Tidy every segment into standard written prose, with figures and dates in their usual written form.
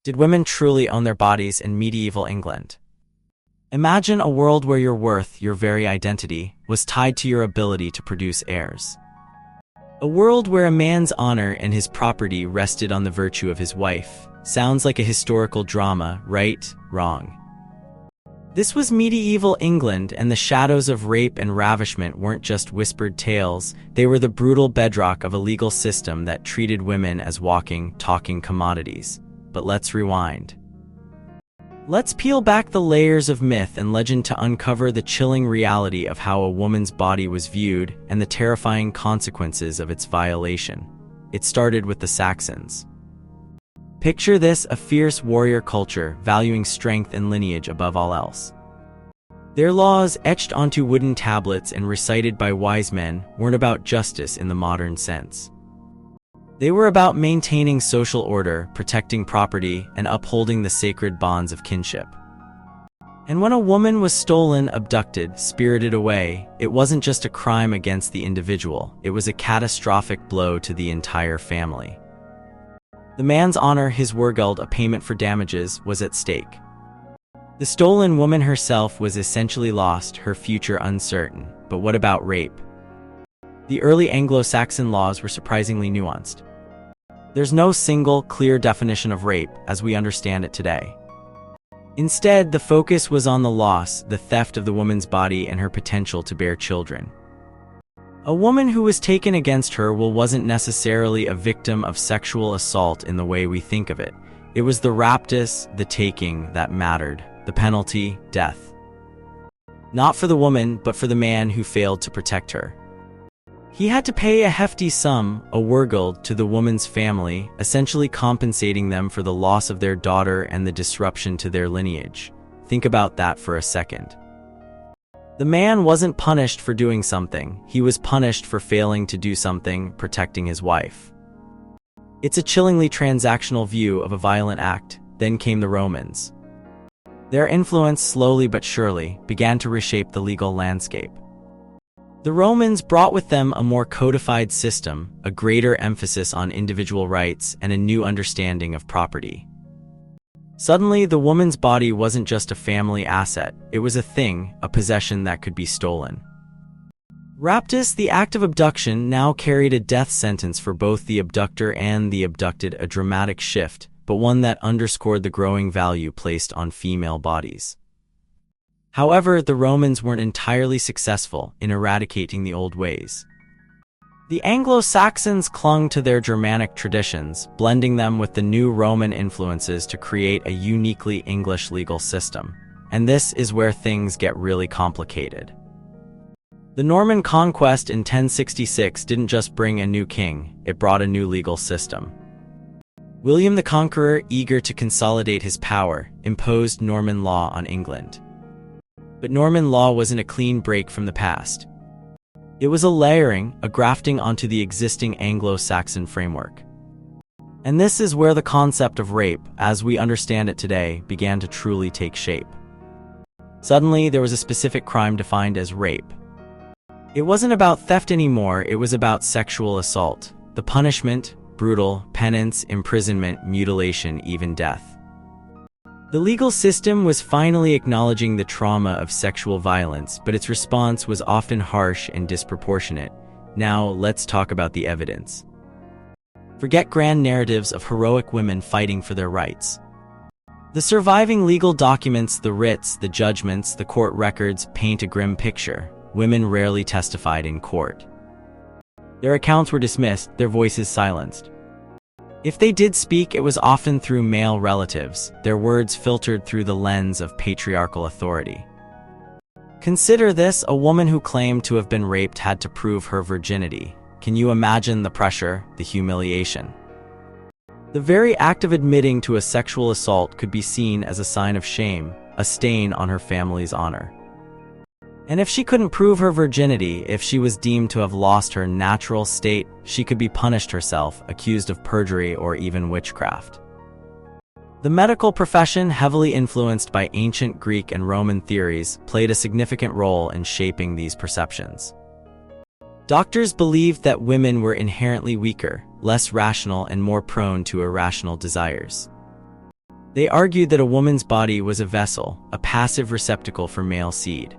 Did women truly own their bodies in medieval England? Imagine a world where your worth, your very identity, was tied to your ability to produce heirs. A world where a man's honor and his property rested on the virtue of his wife. Sounds like a historical drama, right? Wrong. This was medieval England, and the shadows of rape and ravishment weren't just whispered tales. They were the brutal bedrock of a legal system that treated women as walking, talking commodities. But let's rewind. Let's peel back the layers of myth and legend to uncover the chilling reality of how a woman's body was viewed and the terrifying consequences of its violation. It started with the Saxons. Picture this: a fierce warrior culture, valuing strength and lineage above all else. Their laws, etched onto wooden tablets and recited by wise men, weren't about justice in the modern sense. They were about maintaining social order, protecting property, and upholding the sacred bonds of kinship. And when a woman was stolen, abducted, spirited away, it wasn't just a crime against the individual, it was a catastrophic blow to the entire family. The man's honor, his wergeld, a payment for damages, was at stake. The stolen woman herself was essentially lost, her future uncertain. But what about rape? The early Anglo-Saxon laws were surprisingly nuanced. There's no single, clear definition of rape as we understand it today. Instead, the focus was on the loss, the theft of the woman's body and her potential to bear children. A woman who was taken against her will wasn't necessarily a victim of sexual assault in the way we think of it. It was the raptus, the taking, that mattered. The penalty, death. Not for the woman, but for the man who failed to protect her. He had to pay a hefty sum, a wergeld, to the woman's family, essentially compensating them for the loss of their daughter and the disruption to their lineage. Think about that for a second. The man wasn't punished for doing something, he was punished for failing to do something, protecting his wife. It's a chillingly transactional view of a violent act. Then came the Romans. Their influence, slowly but surely, began to reshape the legal landscape. The Romans brought with them a more codified system, a greater emphasis on individual rights, and a new understanding of property. Suddenly, the woman's body wasn't just a family asset, it was a thing, a possession that could be stolen. Raptus, the act of abduction, now carried a death sentence for both the abductor and the abducted, a dramatic shift, but one that underscored the growing value placed on female bodies. However, the Romans weren't entirely successful in eradicating the old ways. The Anglo-Saxons clung to their Germanic traditions, blending them with the new Roman influences to create a uniquely English legal system. And this is where things get really complicated. The Norman conquest in 1066 didn't just bring a new king, it brought a new legal system. William the Conqueror, eager to consolidate his power, imposed Norman law on England. But Norman law wasn't a clean break from the past. It was a layering, a grafting onto the existing Anglo-Saxon framework. And this is where the concept of rape, as we understand it today, began to truly take shape. Suddenly, there was a specific crime defined as rape. It wasn't about theft anymore, it was about sexual assault. The punishment, brutal, penance, imprisonment, mutilation, even death. The legal system was finally acknowledging the trauma of sexual violence, but its response was often harsh and disproportionate. Now, let's talk about the evidence. Forget grand narratives of heroic women fighting for their rights. The surviving legal documents, the writs, the judgments, the court records paint a grim picture. Women rarely testified in court. Their accounts were dismissed, their voices silenced. If they did speak, it was often through male relatives, their words filtered through the lens of patriarchal authority. Consider this: a woman who claimed to have been raped had to prove her virginity. Can you imagine the pressure, the humiliation? The very act of admitting to a sexual assault could be seen as a sign of shame, a stain on her family's honor. And if she couldn't prove her virginity, if she was deemed to have lost her natural state, she could be punished herself, accused of perjury or even witchcraft. The medical profession, heavily influenced by ancient Greek and Roman theories, played a significant role in shaping these perceptions. Doctors believed that women were inherently weaker, less rational, and more prone to irrational desires. They argued that a woman's body was a vessel, a passive receptacle for male seed.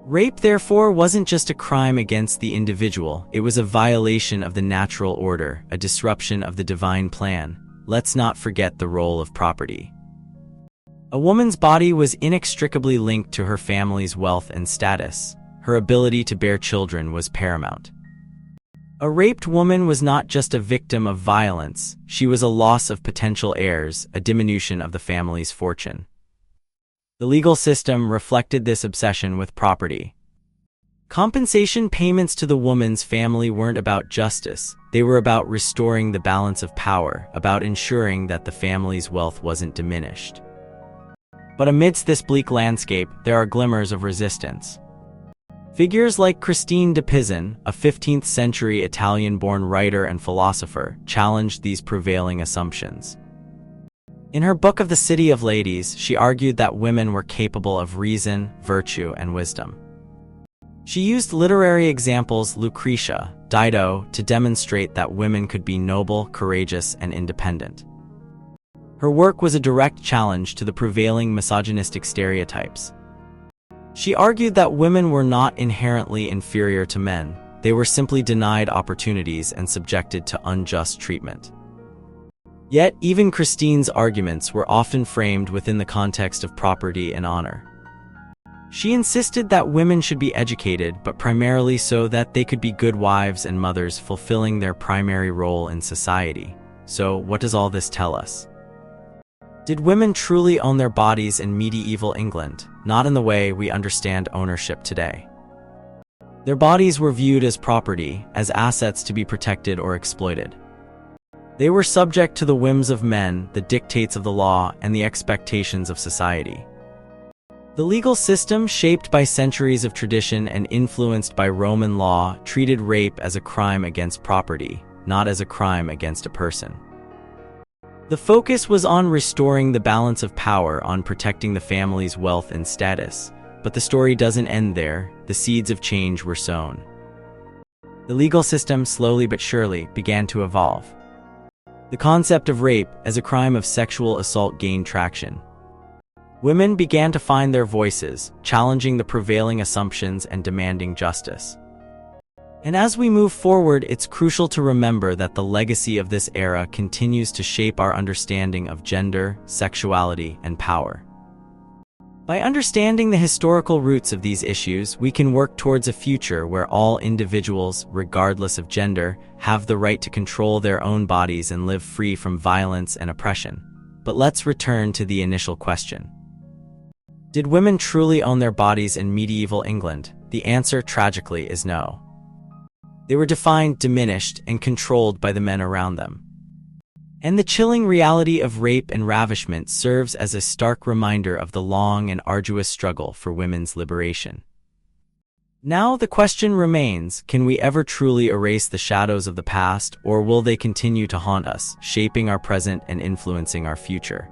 Rape, therefore, wasn't just a crime against the individual, it was a violation of the natural order, a disruption of the divine plan. Let's not forget the role of property. A woman's body was inextricably linked to her family's wealth and status. Her ability to bear children was paramount. A raped woman was not just a victim of violence, she was a loss of potential heirs, a diminution of the family's fortune. The legal system reflected this obsession with property. Compensation payments to the woman's family weren't about justice, they were about restoring the balance of power, about ensuring that the family's wealth wasn't diminished. But amidst this bleak landscape, there are glimmers of resistance. Figures like Christine de Pizan, a 15th-century Italian-born writer and philosopher, challenged these prevailing assumptions. In her book of the City of Ladies, she argued that women were capable of reason, virtue, and wisdom. She used literary examples Lucretia, Dido, to demonstrate that women could be noble, courageous, and independent. Her work was a direct challenge to the prevailing misogynistic stereotypes. She argued that women were not inherently inferior to men, they were simply denied opportunities and subjected to unjust treatment. Yet, even Christine's arguments were often framed within the context of property and honor. She insisted that women should be educated, but primarily so that they could be good wives and mothers, fulfilling their primary role in society. So, what does all this tell us? Did women truly own their bodies in medieval England? Not in the way we understand ownership today. Their bodies were viewed as property, as assets to be protected or exploited. They were subject to the whims of men, the dictates of the law, and the expectations of society. The legal system, shaped by centuries of tradition and influenced by Roman law, treated rape as a crime against property, not as a crime against a person. The focus was on restoring the balance of power, on protecting the family's wealth and status. But the story doesn't end there. The seeds of change were sown. The legal system, slowly but surely, began to evolve. The concept of rape as a crime of sexual assault gained traction. Women began to find their voices, challenging the prevailing assumptions and demanding justice. And as we move forward, it's crucial to remember that the legacy of this era continues to shape our understanding of gender, sexuality, and power. By understanding the historical roots of these issues, we can work towards a future where all individuals, regardless of gender, have the right to control their own bodies and live free from violence and oppression. But let's return to the initial question. Did women truly own their bodies in medieval England? The answer, tragically, is no. They were defined, diminished, and controlled by the men around them. And the chilling reality of rape and ravishment serves as a stark reminder of the long and arduous struggle for women's liberation. Now the question remains, can we ever truly erase the shadows of the past, or will they continue to haunt us, shaping our present and influencing our future?